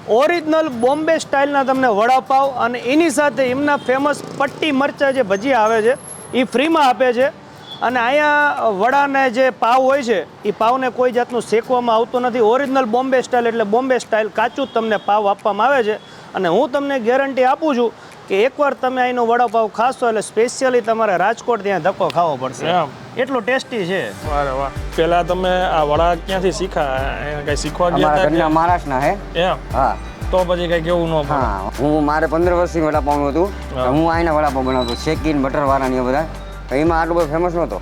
Original Bombay સ્ટાઇલના તમને વડાપાવ અને એની સાથે એમના ફેમસ પટ્ટી મરચાં જે ભજીયા આવે છે એ ફ્રીમાં આપે છે. અને અહીંયા વડાને જે પાવ હોય છે એ પાવને કોઈ જાતનું શેકવામાં આવતું નથી. ઓરિજિનલ બોમ્બે સ્ટાઇલ એટલે બોમ્બે સ્ટાઇલ કાચું જ તમને પાવ આપવામાં આવે છે. અને હું તમને ગેરંટી આપું છું કે એકવાર તમે અહીંનો વડાપાવ ખાશો એટલે સ્પેશિયલી તમારે રાજકોટ ત્યાં ધક્કો ખાવો પડશે, એટલું ટેસ્ટી છે. અરે વાહ. પેલા તમે આ વડા ક્યાંથી શીખા? કઈ શીખવા ગયા હતા? મહારાષ્ટ્રના હે. એમ? હા. તો પછી કઈ કેવું ન પડે? હા, હું મારે 15 વર્ષથી વડાપાવનું હતું. હું અહીંના વડાપાવ બનાવતો, શેકીન બટર વાળા ને બધા. એમાં આટલું બધું ફેમસ નહોતો.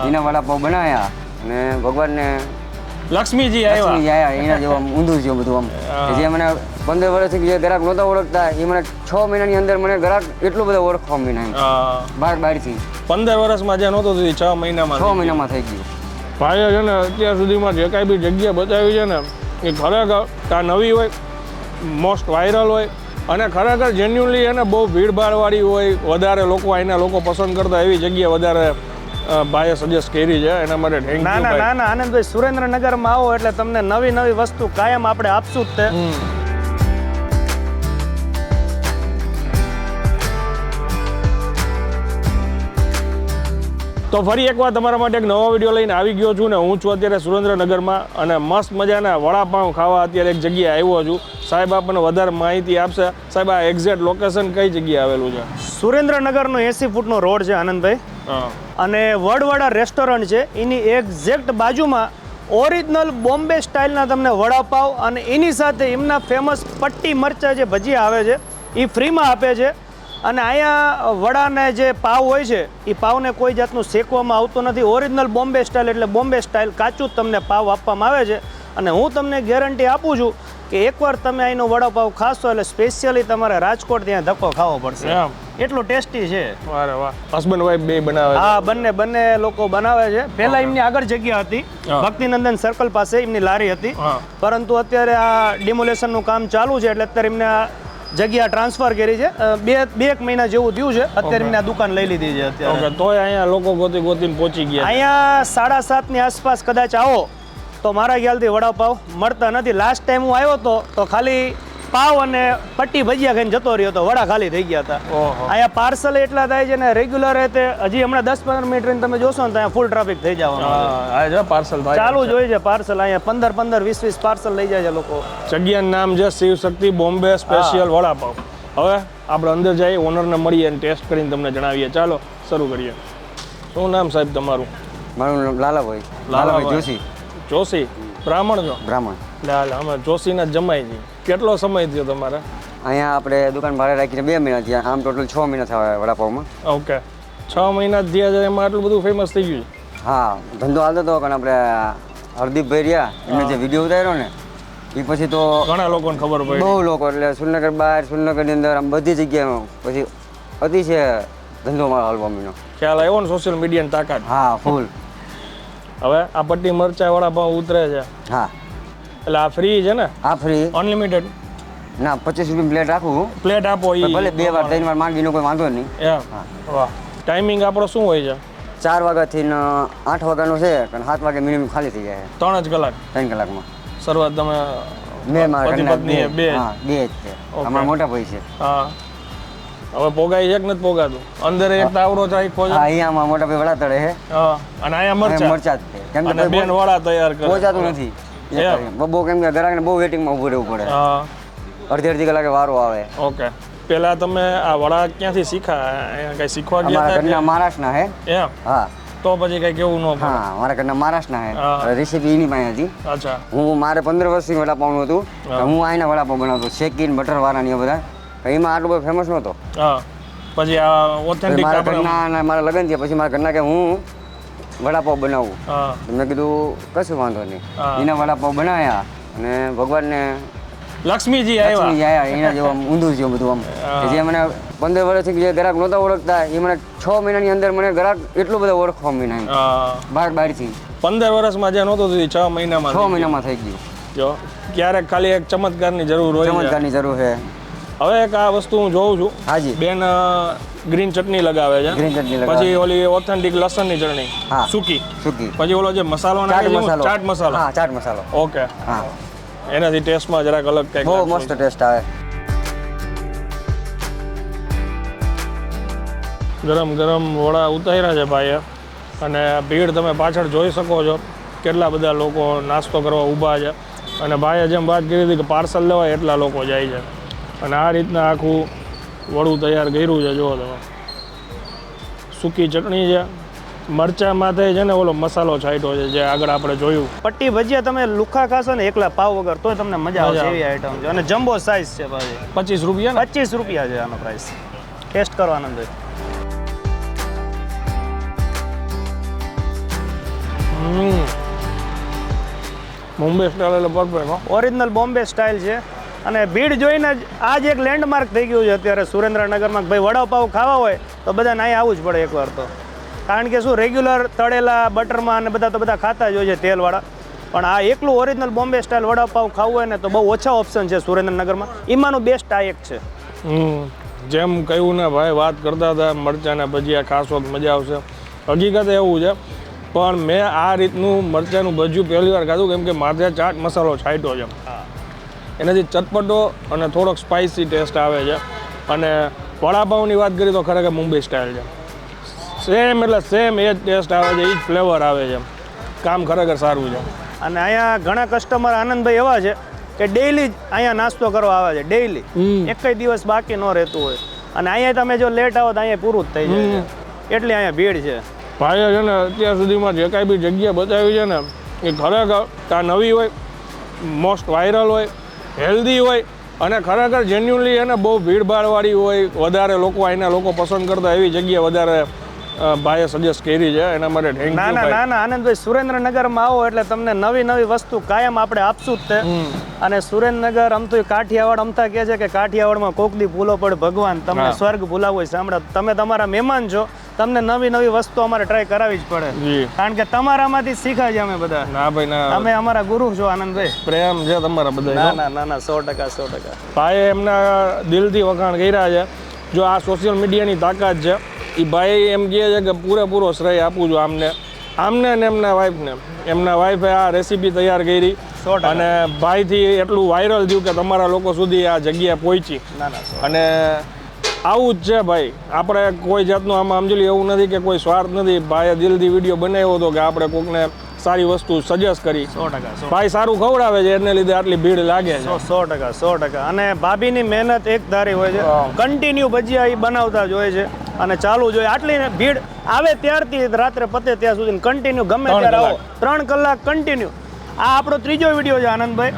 એના વડાપાવ બનાવ્યા અને ભગવાનને લક્ષ્મીજી આવ્યા એના જેવા ઊંધું છે બધું આમ. જે મને 15 વર્ષથી જે ગ્રાહક નહોતા ઓળખતા એ મને 6 મહિનાની અંદર મને ગ્રાહક એટલું બધું ઓળખવા માંડ્યા બહારથી. 15 વર્ષમાં જે નહોતું 6 મહિનામાં થઈ ગયું. ભાઈએ છે ને અત્યાર સુધીમાં જે કાંઈ બી જગ્યા બતાવી છે ને એ ખરેખર આ નવી હોય, મોસ્ટ વાયરલ હોય અને ખરેખર જેન્યુઅલી એને બહુ ભીડભાડવાળી હોય, વધારે લોકો અહીંના લોકો પસંદ કરતા એવી જગ્યા વધારે ભાઈએ સજેસ્ટ કરી છે. એના માટે થેન્ક યુ. ના આનંદભાઈ, સુરેન્દ્રનગરમાં આવો એટલે તમને નવી વસ્તુ કાયમ આપણે આપશું જ તે. તો ફરી એકવાર તમારા માટે એક નવો વિડીયો લઈને આવી ગયો છું ને હું છું અત્યારે સુરેન્દ્રનગરમાં અને મસ્ત મજાના વડાપાઉં ખાવા અત્યારે એક જગ્યાએ આવ્યો છું. સાહેબ આપણને વધારે માહિતી આપશે. સાહેબ, આ એક્ઝેક્ટ લોકેશન કઈ જગ્યાએ આવેલું છે? સુરેન્દ્રનગરનો 80 ફૂટનો રોડ છે આનંદભાઈ. અને વડવાડા રેસ્ટોરન્ટ છે એની એક્ઝેક્ટ બાજુમાં ઓરિજિનલ બોમ્બે સ્ટાઇલના તમને વડાપાવ અને એની સાથે એમના ફેમસ પટ્ટી મરચાં જે ભજીયા આવે છે એ ફ્રીમાં આપે છે. અને અહીંયા વડાને જે પાવ હોય છે એ પાવને કોઈ જાતનું શેકવામાં આવતું નથી. ઓરિજિનલ બોમ્બે સ્ટાઇલ એટલે બોમ્બે સ્ટાઇલ કાચું જ તમને પાવ આપવામાં આવે છે. અને હું તમને ગેરંટી આપું છું કે એકવાર તમે અહીંનો વડાપાવ ખાશો એટલે સ્પેશિયલી તમારે રાજકોટ ત્યાં ધક્કો ખાવો પડશે, એટલું ટેસ્ટી છે. અરે વાહ. હસબન્ડ વાઈફ બે બનાવે? હા, બંને લોકો બનાવે છે. પહેલા એમની આગળ જગ્યા હતી ભક્તિનંદન સર્કલ પાસે, એમની લારી હતી. પરંતુ અત્યારે આ ડિમોલેશનનું કામ ચાલુ છે એટલે અત્યારે એમને જગ્યા ટ્રાન્સફર કરી છે. બે એક મહિના જેવું થયું છે અત્યારે એમને આ દુકાન લઈ લીધી છે અત્યારે. તોય અહીંયા લોકો ગોતીને પહોંચી ગયા. અહીંયા 7:30 ની આસપાસ કદાચ આવો તો મારા ખ્યાલથી વડાપાવ મળતા નથી. લાસ્ટ ટાઈમ હું આવ્યો હતો તો ખાલી પાવ અને પટ્ટી ભજીયા ખાઈને જતો રહ્યો હતો, વડા ખાલી થઈ ગયા હતા. અહીંયા પાર્સલ એટલા થાય છે ને રેગ્યુલર રીતે હજી હમણાં 10-15 મિનિટ તમે જોશો ને ત્યાં ફૂલ ટ્રાફિક થઈ જવાનું. પાર્સલ ચાલુ જ હોય છે પાર્સલ. અહીંયા 15-20 પાર્સલ લઈ જાય છે લોકો. જગ્યાનું નામ છે શિવ શક્તિ બોમ્બે સ્પેશિયલ વડાપાવ. હવે આપણે અંદર જઈએ, ઓનરને મળીએ અને ટેસ્ટ કરીને તમને જણાવીએ. ચાલો શરૂ કરીએ. શું નામ સાહેબ તમારું? મારું નામ લાલાભાઈ જોશી. બ્રાહ્મણ છો? બ્રાહ્મણ. અમે જોશીના જમાઈ છીએ. કેટલો સમય થયો તમારે અહીંયા? આપણે દુકાન ભાડે રાખીને 2 મહિના થયા. આમ ટોટલ 6 મહિના થયા વડાપાવમાં. ઓકે, 6 મહિના થયા છે. એમાં આટલું બધું ફેમસ થઈ ગયું? હા, ધંધો હાલતો હતો. કારણ આપણે હરદીપભાઈ રહ્યા એમને જે વિડીયો ઉતાર્યો ને એ પછી તો ઘણા લોકોને ખબર પડી. બહુ લોકો, એટલે સુરનગર બહાર, સુરનગરની અંદર, આમ બધી જગ્યાએ પછી અતિશય ધંધો મારો હાલવા માંડ્યો. ખ્યાલ આવ્યો ને સોશિયલ મીડિયાની તાકાત? હા, ફૂલ. હવે આ પટ્ટી મરચા વડાપાવ ઉતરે છે. હા, એટલે આ ફ્રી છે ને? આ ફ્રી, અનલિમિટેડ ના. 25 રૂપિયા પ્લેટ રાખું. પ્લેટ આપો, ભલે 2 વાર 3 વાર માંગીને કોઈ વાંધો નહીં. વાહ. ટાઈમિંગ આપણો શું હોય છે? 4 વાગ્યાથી 8 વાગ્યાનો છે, પણ 7 વાગે મિનિમમ ખાલી થઈ જાય. 3 જ કલાક? 3 કલાકમાં શરૂઆત તમે બે જ છે. અમારા મોટા ભાઈ છે. હા. હવે પોગાઈ છે કે નથી પોગાતું? અંદર એક તાવડો છે. અહીંયા મોટા ભાઈ વડા તળે છે અને અહીંયા મરચા જ છે. કેમ કે બેન વડા તૈયાર કરે, પહોંચાતું નથી. બહુ કેમ કે ગ્રાહકને બહુ વેટિંગમાં ઊભું રહેવું પડે. અડધી કલાકે વારો આવે. ઓકે. પેલા તમે આ વડા ક્યાંથી શીખા? કઈ શીખવા ગયા હતા? મહારાષ્ટ્રના હે. એમ? હા. તો પછી કઈ કેવું ન પડે? હા, મારા ઘરના મહારાષ્ટ્રના હે. રેસીપી એની પાસે હતી. અચ્છા. મારે 15 વર્ષથી વડાપાવનું હતું. હું અહીંના વડાપાવ બનાવતો, શેકીન બટર વાળા ને બધા. એમાં આટલું બધું ફેમસ નહોતો. પછી આ ઓથેન્ટિક મારા લગ્ન થયા પછી મારા ઘરના કે હું વડાપાવ બનાવું. મેં કીધું કશું વાંધો નહીં. એના વડાપાવ બનાવ્યા અને ભગવાનને લક્ષ્મીજી આવ્યા એના જેવા ઊંધું છે બધું આમ. જે મને 15 વર્ષથી જે ગ્રાહક નહોતા ઓળખતા એ મને 6 મહિનાની અંદર મને ગ્રાહક એટલું બધું ઓળખવા માંડ્યા બહારથી. 15 વર્ષમાં જે નહોતું 6 મહિનામાં થઈ ગયું. જો ક્યારેક ખાલી એક ચમત્કારની જરૂર હોય. ચમત્કારની જરૂર છે. હવે એક આ વસ્તુ હું જોઉં છું. હાજી. બેન ગ્રીન ચટણી લગાવે છે. ગ્રીન ચટણી પછી ઓલી ઓથેન્ટિક લસણની ચટણી સૂકી. પછી ઓલો જે મસાલો નાખે છે ચાટ મસાલો. હા, ચાટ મસાલો. ઓકે. હા. એનાથી ટેસ્ટમાં જરાક અલગ કંઈક બહુ લાગતું મસ્ત ટેસ્ટ આવે. ગરમ ગરમ વડા ઉતાર્યા છે ભાઈએ અને ભીડ તમે પાછળ જોઈ શકો છો કેટલા બધા લોકો નાસ્તો કરવા ઊભા છે અને ભાઈએ જેમ વાત કરી હતી કે પાર્સલ લેવાય એટલા લોકો જાય છે અને આ રીતના આખું વડું તૈયાર કર્યું છે. જુઓ તમે, સૂકી ચટણી છે, મરચાં માથે છે ને ઓલો મસાલો છાંટ્યો છે જે આગળ આપણે જોયું. પટ્ટી ભજીયા તમે લુખા ખાશો ને એકલા પાવ વગર તોય તમને મજા આવશે એવી આઈટમ છે. અને જમ્બો સાઇઝ છે ભાઈ, 25 રૂપિયા ને? 25 રૂપિયા છે આનો પ્રાઇસ. ટેસ્ટ કરો આનંદભાઈ. મુંબઈ સ્ટાઇલ એટલે પરફેક્ટ. ઓરિજિનલ બોમ્બે સ્ટાઇલ છે અને ભીડ જોઈને જ આ જ એક લેન્ડમાર્ક થઈ ગયું છે અત્યારે સુરેન્દ્રનગરમાં. ભાઈ વડાપાવ ખાવા હોય તો બધાને અહીં આવવું જ પડે એકવાર તો. કારણ કે શું રેગ્યુલર તળેલા બટરમાં અને બધા ખાતા જ હોય છે તેલવાળા, પણ આ એકલું ઓરિજિનલ બોમ્બે સ્ટાઇલ વડાપાવ ખાવું હોય ને તો બહુ ઓછા ઓપ્શન છે સુરેન્દ્રનગરમાં. એમાંનું બેસ્ટ આ એક છે. જેમ કહ્યું ને ભાઈ, વાત કરતા હતા મરચાંના ભજીયા ખાશો તો મજા આવશે. હકીકત એવું છે, પણ મેં આ રીતનું મરચાંનું ભજીયું પહેલી વાર ખાધું કેમ કે માથે ચાટ મસાલો છાંટ્યો છે. એનાથી ચટપટો અને થોડોક સ્પાઇસી ટેસ્ટ આવે છે. અને વડાપાવની વાત કરીએ તો ખરેખર મુંબઈ સ્ટાઇલ છે. સેમ એટલે સેમ એ જ ટેસ્ટ આવે છે, એ જ ફ્લેવર આવે છે. કામ ખરેખર સારું છે. અને અહીંયા ઘણા કસ્ટમર આનંદભાઈ એવા છે કે ડેઈલી જ અહીંયા નાસ્તો કરવા આવે છે. ડેઈલી એક જ દિવસ બાકી ન રહેતું હોય. અને અહીંયા તમે જો લેટ આવો તો અહીંયા પૂરું જ થઈ જાય છે. એટલી અહીંયા ભીડ છે. ભાઈએ છે ને અત્યાર સુધીમાં જે કાંઈ બી જગ્યા બતાવી છે ને એ ખરેખર આ નવી હોય, મોસ્ટ વાયરલ હોય, હેલ્ધી હોય અને ખરેખર જેન્યુઅલી એને બહુ ભીડભાડવાળી હોય, વધારે લોકો અહીંના લોકો પસંદ કરતા એવી જગ્યા વધારે ભાઈએ સજેસ્ટ કરી છે. એના માટે થેન્ક યુ. ના ના આનંદભાઈ, સુરેન્દ્રનગરમાં આવો એટલે તમને નવી વસ્તુ કાયમ આપણે આપશું જ તે. અને સુરેન્દ્રનગર આમ તો કાઠિયાવાડ અમથા કહે છે કે કાઠિયાવાડમાં કોક દી ભૂલો પડે ભગવાન, તમને સ્વર્ગ ભૂલાવો હોય સાંભળો. તમે તમારા મહેમાન છો, તમને નવી વસ્તુ અમારે ટ્રાય કરાવી જ પડે. કારણ કે તમારામાંથી શીખાય છે અમે બધા. ના ભાઈ ના, તમે અમારા ગુરુ છો આનંદભાઈ. પ્રેમ છે તમારા બધા. ના 100%. ભાઈએ એમના દિલથી વખાણ કર્યા છે. જો આ સોશિયલ મીડિયાની તાકાત છે, એ ભાઈ એમ કહે છે કે પૂરેપૂરો શ્રેય આપું છું આમને ને એમના વાઈફને. એમના વાઈફે આ રેસીપી તૈયાર કરી અને ભાઈથી એટલું વાયરલ થયું કે તમારા લોકો સુધી આ જગ્યા પહોંચી. અને આવું જ છે ભાઈ, આપણે કોઈ જાતનું આમાં સમજી એવું નથી કે કોઈ સ્વાર્થ નથી. ભાઈએ દિલથી વિડીયો બનાવ્યો હતો કે આપણે કોકને સારી વસ્તુ સજેસ્ટ કરી. 100%. ભાઈ સારું ખવડાવે છે એને લીધે આટલી ભીડ લાગે છે. 100%. અને ભાભીની મહેનત એક ધારી હોય છે. કન્ટિન્યુ ભજીયા એ બનાવતા જ હોય છે અને ચાલુ જ હોય. આટલી ભીડ આવે ત્યારથી રાત્રે પતે ત્યાં સુધી કન્ટિન્યુ ગમે ત્યારે આવો. 3 કલાક કન્ટિન્યુ. આ આપણો ત્રીજો વિડીયો છે આનંદભાઈ.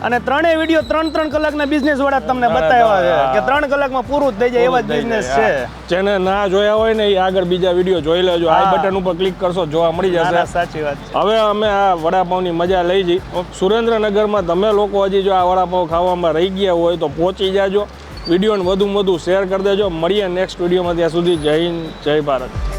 અને ત્રણેય વિડીયો 3 કલાકના બિઝનેસ વાળા તમને બતાવ્યા છે કે 3 કલાકમાં પૂરું જ થઈ જાય એવા જ બિઝનેસ છે. જેને ના જોયા હોય ને એ આગળ બીજા વિડીયો જોઈ લેજો. આ બટન ઉપર ક્લિક કરશો, જોવા મળી જશે. સાચી વાત છે. હવે અમે આ વડાપાવની મજા લઈ જઈ. સુરેન્દ્રનગરમાં તમે લોકો હજી જો આ વડાપાવ ખાવામાં રહી ગયા હોય તો પહોંચી જાજો. વિડીયોને વધુમાં વધુ શેર કરી દેજો. મળીએ નેક્સ્ટ વિડીયોમાં. ત્યાં સુધી જય હિન્દ, જય ભારત.